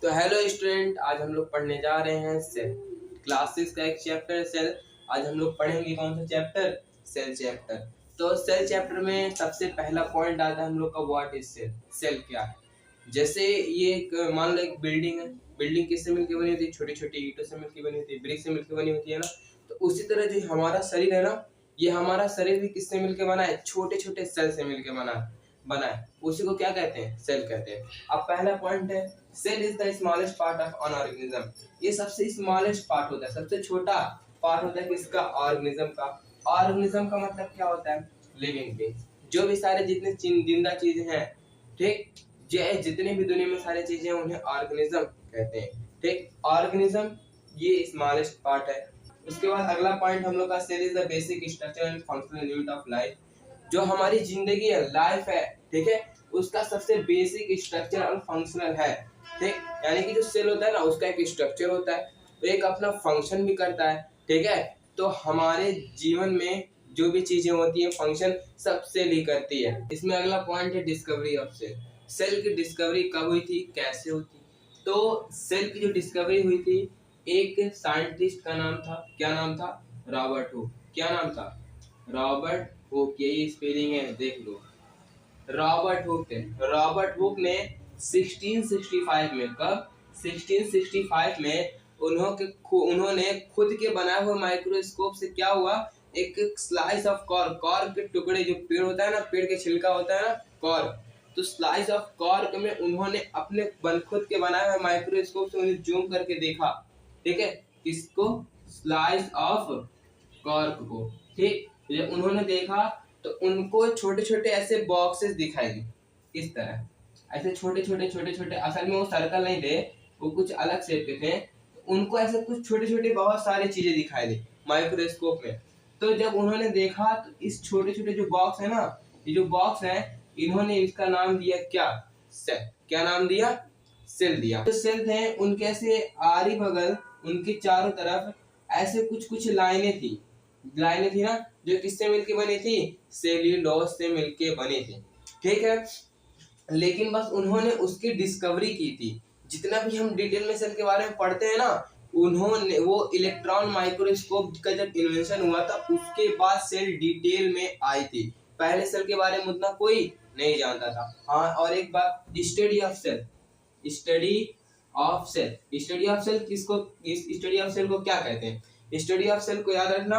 तो hello student, आज हम लोग पढ़ने जा रहे हैं सेल। क्लास 6 का एक चैप्टर सेल। आज हम लोग पढ़ेंगे कौन सा चैप्टर? Cell chapter. तो सेल चैप्टर में सबसे पहला पॉइंट आता है हम लोग का व्हाट इज सेल। सेल क्या है? जैसे ये एक मान लो एक बिल्डिंग है। बिल्डिंग किससे मिलकर बनी होती है? छोटी छोटी ईंटों से मिलकर बनी होती है, ब्रिक से मिलकर बनी होती है ना। तो उसी तरह जो हमारा शरीर है ना, ये हमारा शरीर भी किससे मिलकर बना है? छोटे छोटे सेल से मिलकर बना है। उसी को क्या कहते हैं? सेल कहते हैं। अब पहला पॉइंट है, cell is the smallest part of an organism. ये सबसे स्मॉलेस्ट पार्ट होता है, सबसे छोटा पार्ट होता है किसका? ऑर्गेनिज्म का। ऑर्गेनिज्म का मतलब क्या होता है? Living things. जो भी सारे जितने जिंदा चीजें हैं, ठीक, जितने भी दुनिया में सारी चीजें हैं उन्हें ऑर्गेनिज्म कहते हैं। ठीक, ऑर्गेनिज्म ये स्मॉलेस्ट पार्ट है। उसके बाद अगला पॉइंट हम लोग का, cell is the basic structure and functional unit of life. जो हमारी जिंदगी है, लाइफ है, ठीक है, उसका सबसे बेसिक स्ट्रक्चर और फंक्शनल है। ठीक, यानी कि जो सेल होता है ना, उसका एक स्ट्रक्चर होता है, तो एक अपना फंक्शन भी करता है। ठीक है, तो हमारे जीवन में जो भी चीजें होती है, फंक्शन सब सेल ही करती है। इसमें अगला पॉइंट है डिस्कवरी ऑफ सेल। सेल की डिस्कवरी कब हुई थी, कैसे हुई थी? तो सेल की जो डिस्कवरी हुई थी, एक साइंटिस्ट का नाम था, क्या नाम था? Robert Hooke. क्या नाम था? Robert Hooke. यही स्पेलिंग है, देख लो। रॉबर्ट हुक है। रॉबर्ट हुक ने 1665 में, कब? 1665 में उन्होंने खुद के बनाए हुए माइक्रोस्कोप से क्या हुआ, एक स्लाइस ऑफ कॉर्क, कॉर्क के टुकड़े, जो पेड़ होता है ना, पेड़ के छिलका होता है ना, कॉर्क, तो स्लाइस ऑफ कॉर्क में उन्होंने अपने खुद के बनाए हुए माइक्रोस्कोप से उन्हें जूम करके देखा। ठीक है, किसको? स्लाइस ऑफ कॉर्क को। ठीक, जब उन्होंने देखा तो उनको छोटे छोटे ऐसे बॉक्सेस दिखाई दी। इस तरह ऐसे छोटे छोटे छोटे छोटे, असल में वो सर्कल नहीं थे, वो कुछ अलग शेप के थे। उनको ऐसे कुछ छोटे छोटे बहुत सारी चीजें दिखाई दी माइक्रोस्कोप में। तो जब उन्होंने देखा तो इस छोटे छोटे जो बॉक्स है ना, ये जो बॉक्स है, इन्होंने इसका नाम दिया क्या? सेल। क्या नाम दिया? सेल दिया। तो सेल थे उनके ऐसे आरी बगल, उनके चारों तरफ ऐसे कुछ कुछ लाइनें थी ना, जो किससे मिलके बनी थी? सेल्यूलोज से मिलके बनी थी। ठीक है, लेकिन बस उन्होंने उसकी डिस्कवरी की थी। जितना भी हम डिटेल में सेल के बारे में पढ़ते हैं ना, उन्होंने वो इलेक्ट्रॉन माइक्रोस्कोप का जब इन्वेंशन हुआ था, उसके बाद सेल डिटेल में आई थी। पहले सेल के बारे में उतना कोई नहीं जानता था। हाँ, और एक बात, study of cell. Study of cell. Study of cell किसको, स्टडी ऑफ सेल को क्या कहते हैं? स्टडी ऑफ सेल को याद रखना,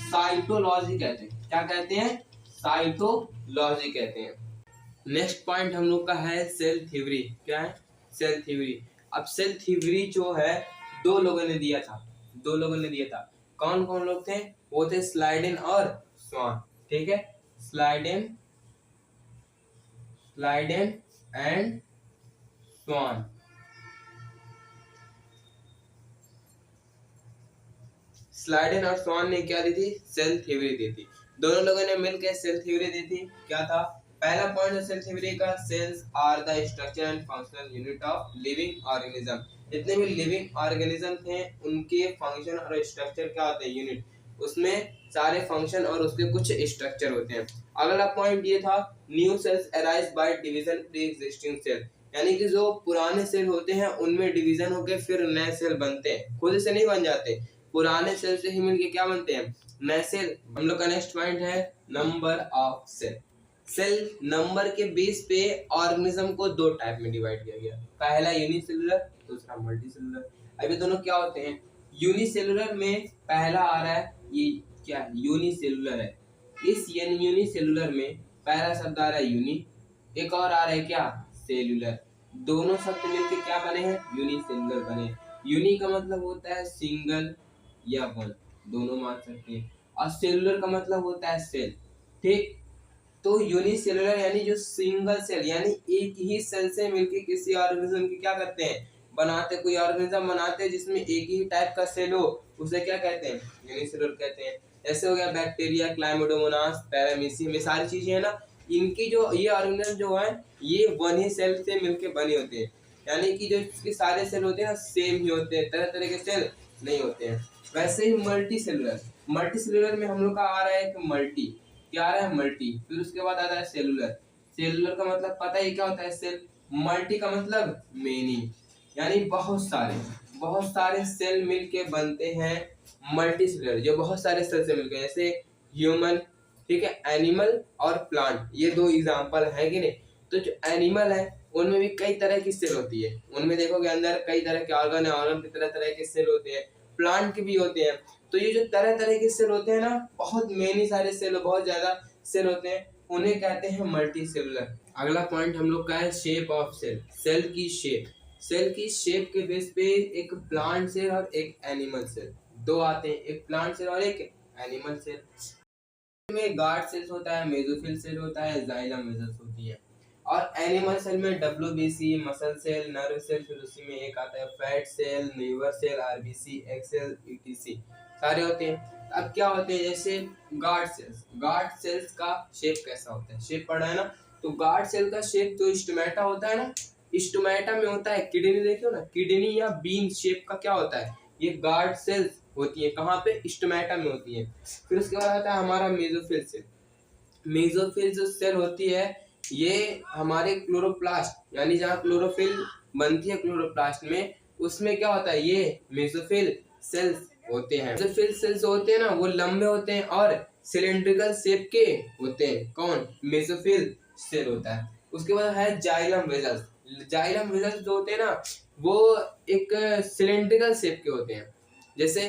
साइटोलॉजी कहते हैं। क्या कहते हैं? साइटोलॉजी कहते हैं। नेक्स्ट पॉइंट हम लोग का है सेल थ्योरी। क्या है? Cell theory. अब सेल थ्योरी जो है, दो लोगों ने दिया था। कौन कौन लोग थे? वो थे स्लाइडेन और स्वान। ठीक है, स्लाइडेन एंड स्वान। स्लाइडेन और स्वान ने क्या दी थी? सेल थ्योरी दी थी। दोनों लोगों ने मिलकर सेल थ्योरी दी थी। क्या था पहला पॉइंट सेल थ्योरी का? Cells are the structure and functional unit of living organism. जितने भी लिविंग ऑर्गेनिज्म थे, उनके फंक्शन और स्ट्रक्चर क्या होते हैं? यूनिट। उसमें सारे फंक्शन और उसके कुछ स्ट्रक्चर होते हैं। अगला पॉइंट ये था, new cells arise by division pre existing cell. यानी कि जो पुराने सेल होते हैं, उनमें डिवीजन होकर फिर नए सेल बनते हैं, खुद से नहीं बन जाते, पुराने सेल से ही मिलके क्या बनते हैं? नए सेल। हम लोग का नेक्स्ट पॉइंट है number of cell. Cell number के बेस पे ऑर्गेनिज्म को दो टाइप में डिवाइड किया गया। पहला यूनिसेलुलर, दूसरा मल्टीसेलुलर। अभी दोनों क्या होते हैं? यूनिसेलुलर में पहला आ रहा है, ये क्या है? यूनिसेलुलर है। इस यूनिसेलुलर में पहला शब्द आ रहा है यूनि, एक और आ रहा है क्या? सेलुलर। दोनों शब्द मिलकर क्या बने हैं? यूनिसेलुलर बने। यूनि का मतलब होता है सिंगल या वन, दोनों मान सकते हैं, और सेलुलर का मतलब होता है सेल। ठीक, तो यूनिसेलुलर यानी जो सिंगल सेल, यानी एक ही सेल से मिलके किसी ऑर्गेनिज्म की क्या करते हैं? बनाते, कोई ऑर्गेनिज्म बनाते हैं जिसमें एक ही टाइप का सेल हो, उसे क्या कहते हैं? यूनिसेलुलर कहते हैं। ऐसे हो गया बैक्टीरिया, क्लाइमोडोमोनास, पैरामीसियम, ये सारी चीजें है ना, इनकी जो ये ऑर्गेनिज्म जो है, ये वन ही सेल से मिलके बने होते हैं। यानी कि जो इसके सारे सेल होते हैं ना, सेम ही होते हैं, तरह तरह के सेल नहीं होते हैं। वैसे ही मल्टी सेलुलर में हम लोग का आ रहा है कि मल्टी, क्या आ रहा है? मल्टी। फिर उसके बाद आता है सेलुलर। सेलुलर का मतलब पता ही क्या होता है? सेल। मल्टी का मतलब मेनी। यानी बहुत सारे सेल मिलके बनते हैं मल्टीसेलुलर, जो बहुत सारे सेल से मिलके, जैसे ह्यूमन, ठीक है, एनिमल और प्लांट, ये दो एग्जांपल है कि नहीं। तो जो एनिमल है उनमें भी कई तरह की सेल होती है, उनमें देखोगे अंदर कई तरह के ऑर्गन है, ऑर्गन के तरह तरह के सेल होते हैं, प्लांट के भी होते हैं। तो ये जो तरह तरह के सेल होते हैं ना, बहुत मेनी सारे सेल, बहुत ज्यादा सेल होते हैं, उन्हें कहते हैं मल्टी सेलुलर। अगला पॉइंट हम लोग का है शेप ऑफ सेल, सेल की शेप। सेल की शेप के बेस पे एक प्लांट सेल और एक एनिमल सेल दो आते हैं, एक प्लांट सेल और एक एनिमल सेल। में गार्ड सेल्स होता है, मेसोफिल सेल होता है, जाइलम वेसल्स होती है। और एनिमल सेल में WBC, muscle cell, nerve cell, फिर उसी में एक आता है fat cell, liver cell, RBC, egg cell, ETC, सारे होते हैं। अब क्या होते हैं, जैसे गार्ड सेल्स का शेप कैसा होता है, शेप पढ़ा है ना। तो गार्ड सेल का शेप जो स्टोमेटा होता है ना, स्टोमेटा में होता है, किडनी देखियो ना, किडनी या बीन शेप का क्या होता है, ये गार्ड सेल्स होती है, कहाँ पे, स्टोमेटा में होती है। फिर उसके बाद आता है हमारा मेसोफिल सेल। मेसोफिल जो सेल होती है, ये हमारे क्लोरोप्लास्ट, यानी जहाँ क्लोरोफिल बनती है क्लोरोप्लास्ट में, उसमें क्या होता है, ये मेसोफिल सेल्स होते हैं। मेसोफिल सेल्स होते हैं ना, वो लंबे होते हैं और सिलेंड्रिकल शेप के होते हैं। कौन, मेसोफिल सेल होता है। उसके बाद है जाइलम वेसल्स। जाइलम वेसल्स जो होते हैं ना, वो एक सिलेंड्रिकल शेप के होते हैं। जैसे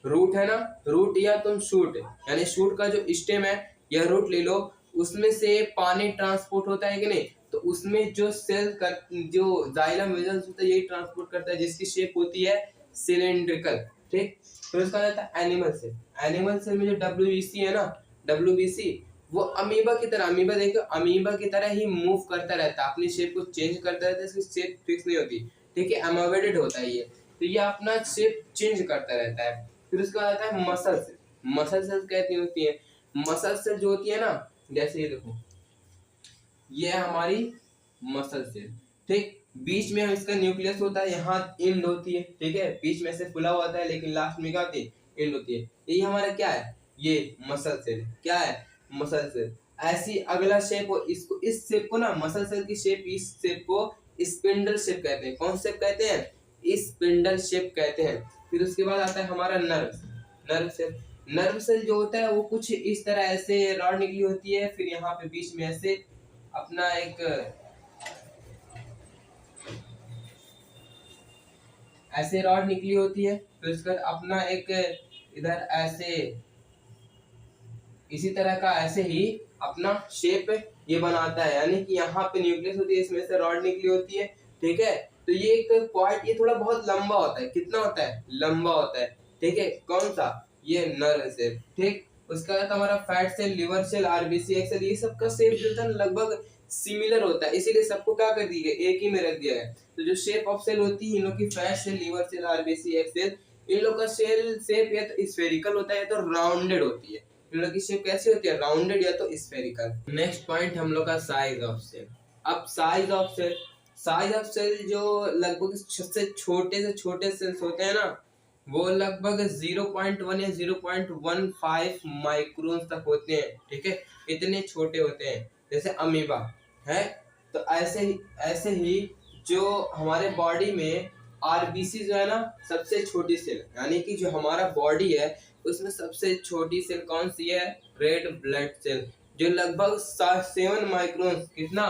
रूट है ना, रूट या तुम शूट, यानी शूट का जो स्टेम है या रूट ले लो, उसमें से पानी ट्रांसपोर्ट होता है कि नहीं, तो उसमें जो सेल कर, जो जाइलम वेसल्स होता है, यही ट्रांसपोर्ट करता है, जिसकी शेप होती है सिलेंड्रिकल। ठीक, फिर उसका आता है एनिमल सेल। एनिमल सेल में जो डब्ल्यूबीसी है ना, डब्ल्यूबीसी वो अमीबा की तरह, अमीबा देखो, अमीबा की तरह ही मूव करता रहता है, अपनी शेप को चेंज करता रहता है, इसकी शेप फिक्स नहीं होती। ठीक है, एमोवेटेड होता है ये, तो ये अपना शेप चेंज करता रहता है। फिर उसका आता है मसल सेल। मसल सेल कहती होती है, मसल सेल जो होती है ना, जैसे ये देखो, ये है हमारी मसल सेल। ठीक, बीच में इसका न्यूक्लियस होता है, यहाँ एंड होती है, ठीक है, बीच में से फुला हुआ होता है, लेकिन लास्ट में क्या होती है, एंड होती है। यही हमारा क्या है, ये मसल सेल, क्या है, मसल सेल। ऐसी अगला शेप हो, इसको, इस शेप को ना, मसल सेल की शेप, इस शेप को स्पिंडल शेप कहते हैं। कौन शेप कहते हैं, स्पिंडल शेप कहते हैं। फिर उसके बाद आता है हमारा नर्व सेल। नर्व सेल जो होता है वो कुछ इस तरह ऐसे रॉड निकली होती है, फिर यहाँ पे बीच में ऐसे अपना एक ऐसे रॉड निकली होती है, फिर उसके बाद अपना एक इधर ऐसे इसी तरह का ऐसे ही अपना शेप ये बनाता है, यानी कि यहाँ पे न्यूक्लियस होती है, इसमें से रॉड निकली होती है। ठीक है, तो ये एक पार्ट, ये थोड़ा बहुत लंबा होता है, कितना होता है, लंबा होता है। ठीक है, कौन सा, ये नर्व सेल। ठीक, उसका बाद हमारा fat cell, liver cell, RBC, egg cell, ये सब का शेप जो था लगभग सिमिलर होता है, इसीलिए सबको क्या कर दिया गया, एक ही में रख दिया है। तो जो शेप ऑफ सेल होती है इन लोग की, fat cell, liver cell, RBC, एक्सेल, इन लोग का सेल शेप या तो स्फेरिकल होता है या तो राउंडेड होती है। इन लोग की शेप कैसी होती है, राउंडेड या तो स्फेरिकल। नेक्स्ट पॉइंट हम लोग का साइज ऑफ सेल। अब साइज ऑफ सेल जो लगभग सबसे छोटे से छोटे सेल्स होते हैं ना, वो लगभग 0.1 या 0.15 माइक्रोन तक होते हैं। ठीक है, इतने छोटे होते हैं, जैसे अमीबा है। तो ऐसे ही जो हमारे बॉडी में आरबीसी जो है ना, सबसे छोटी सेल, यानी कि जो हमारा बॉडी है उसमें सबसे छोटी सेल कौन सी है, रेड ब्लड सेल, जो लगभग 7 माइक्रोन, कितना,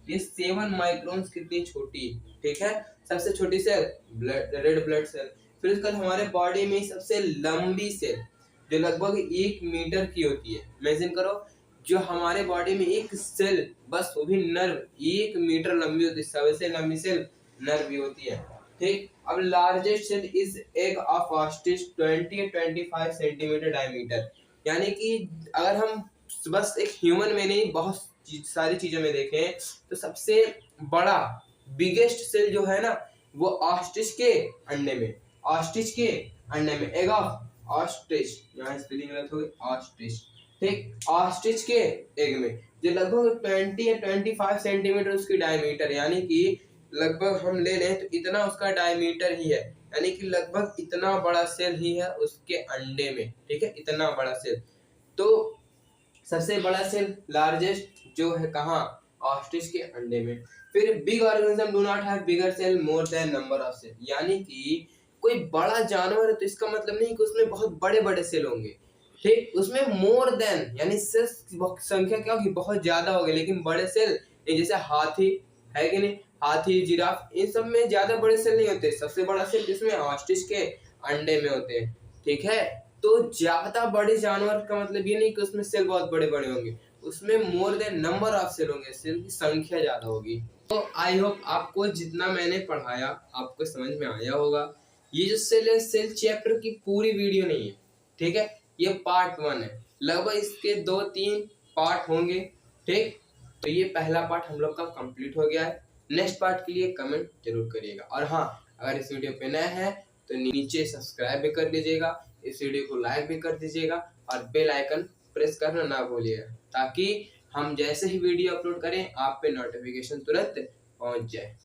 ये 7 माइक्रोन कितनी छोटी। ठीक है, सबसे छोटी सेल रेड ब्लड सेल। फिर उसके बाद हमारे बॉडी में सबसे लंबी सेल जो लगभग 1 मीटर की होती है। इमेजिन करो, जो हमारे बॉडी में एक सेल, बस वो भी नर्व, 1 मीटर लंबी होती है, सबसे लंबी सेल नर्व भी होती है। ठीक, अब largest cell is egg of ostrich, 20-25 centimetre diameter, यानी कि अगर हम बस एक ह्यूमन में नहीं, बहुत सारी चीजों में देखें, तो सबसे बड़ा बिगेस्ट सेल जो है ना, वो ऑस्ट्रिच के अंडे में, एग ऑफ ऑस्ट्रिच, यहाँ स्पेलिंग गलत हो गई, ऑस्ट्रिच। ठीक, ऑस्ट्रिच के एग में, जो लगभग 20 या 25 सेंटीमीटर उसकी डायमीटर, यानी कि लगभग हम ले लें तो इतना उसका डायमीटर ही है, यानी कि लगभग इतना बड़ा सेल ही है उसके अंडे में। ठीक है, इतना बड़ा सेल। तो सबसे बड़ा सेल लार्जेस्ट जो है कहाँ, ऑस्ट्रिच के अंडे में। फिर big organism do not have bigger cell more than number of cell, यानी कि कोई बड़ा जानवर है तो इसका मतलब नहीं कि उसमें बहुत बड़े बड़े सेल होंगे, ठीक, उसमें मोर देन यानी सेल्स की संख्या क्या होगी, बहुत ज्यादा होगी, लेकिन बड़े सेल जैसे हाथी है कि नहीं, हाथी, जिराफ, इन सब में ज्यादा बड़े सेल नहीं होते। सबसे बड़ा सेल जिसमें ऑस्ट्रिच के अंडे में होते हैं, ठीक है। तो ज्यादा बड़े जानवर का मतलब ये नहीं कि उसमें सेल बहुत बड़े बड़े होंगे, उसमें more than number of cell होंगे, सेल की संख्या ज्यादा होगी। तो आई होप आपको जितना मैंने पढ़ाया आपको समझ में आया होगा। ये जो सेल है, सेल चैप्टर की पूरी वीडियो नहीं है, ठीक है, ये पार्ट 1 है, लगभग इसके 2-3 पार्ट होंगे, ठीक। तो ये पहला पार्ट हम लोग का कंप्लीट हो गया है। नेक्स्ट पार्ट के लिए कमेंट जरूर करिएगा, और हाँ, अगर इस वीडियो पे नए हैं तो नीचे सब्सक्राइब भी कर लीजिएगा, इस वीडियो को लाइक भी कर दीजिएगा, और बेल आइकन प्रेस करना ना भूलिएगा, ताकि हम जैसे ही वीडियो अपलोड करें आप पे नोटिफिकेशन तुरंत पहुंच जाए।